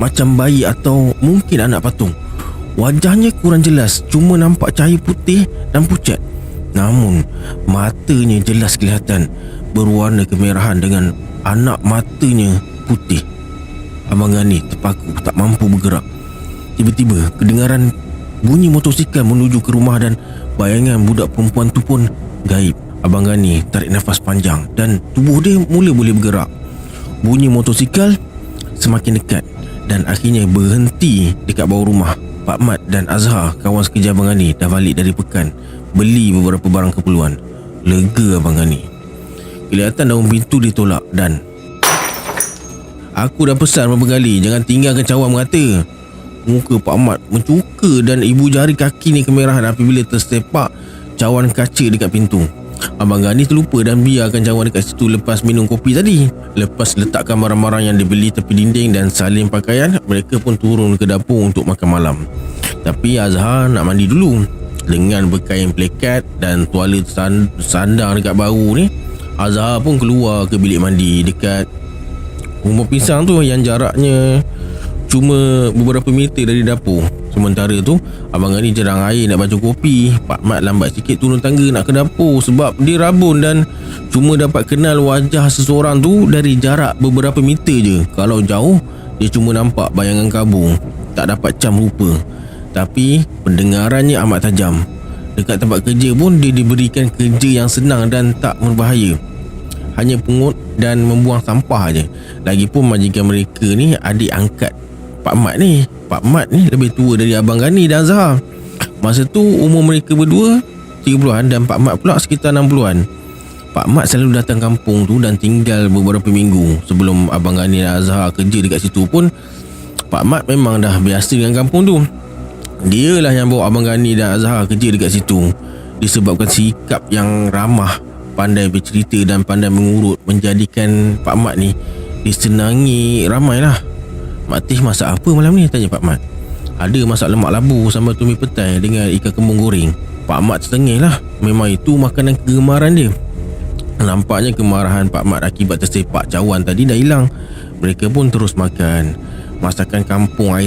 macam bayi atau mungkin anak patung. Wajahnya kurang jelas, cuma nampak cahaya putih dan pucat. Namun matanya jelas kelihatan, berwarna kemerahan dengan anak matanya putih. Abang Gani terpaku tak mampu bergerak. Tiba-tiba kedengaran bunyi motosikal menuju ke rumah dan bayangan budak perempuan tu pun gaib. Abang Gani tarik nafas panjang dan tubuh dia mula boleh bergerak. Bunyi motosikal semakin dekat dan akhirnya berhenti dekat bawah rumah. Pak Mat dan Azhar, kawan sekerja Abang Gani, dah balik dari pekan beli beberapa barang keperluan. Lega Abang Gani. Kelihatan daun pintu ditolak dan aku dah pesan beberapa kali jangan tinggalkan cawan merata. Muka Pak Mat mencuka dan ibu jari kaki ni kemerahan apabila tersepak cawan kaca dekat pintu. Abang Gani terlupa dan biarkan cawan dekat situ lepas minum kopi tadi. Lepas letakkan barang-barang yang dibeli tepi dinding dan salin pakaian, mereka pun turun ke dapur untuk makan malam. Tapi Azhar nak mandi dulu. Dengan berkain plekat dan tuala sandang dekat bahu ni, Azhar pun keluar ke bilik mandi dekat rumah pisang tu yang jaraknya cuma beberapa meter dari dapur. Sementara tu Abang Gani jerang air nak baca kopi. Pak Mat lambat sikit turun tangga nak ke dapur sebab dia rabun dan cuma dapat kenal wajah seseorang tu dari jarak beberapa meter je. Kalau jauh dia cuma nampak bayangan kabur, tak dapat cam rupa. Tapi pendengarannya amat tajam. Dekat tempat kerja pun dia diberikan kerja yang senang dan tak berbahaya, hanya pungut dan membuang sampah je. Lagipun majikan mereka ni adik angkat Pak Mat ni. Pak Mat ni lebih tua dari Abang Gani dan Azhar. Masa tu umur mereka berdua 30-an dan Pak Mat pula sekitar 60-an. Pak Mat selalu datang kampung tu dan tinggal beberapa minggu. Sebelum Abang Gani dan Azhar kerja dekat situ pun, Pak Mat memang dah biasa dengan kampung tu. Dialah yang bawa Abang Gani dan Azhar kerja dekat situ. Disebabkan sikap yang ramah, pandai bercerita dan pandai mengurut, menjadikan Pak Mat ni disenangi ramai lah. Mak Teh masak apa malam ni? Tanya Pak Mat. Ada masak lemak labu sambal tumis petai dengan ikan kembung goreng. Pak Mat setengah lah. Memang itu makanan kegemaran dia. Nampaknya kemarahan Pak Mat akibat tersepak cawan tadi dah hilang. Mereka pun terus makan. Masakan kampung air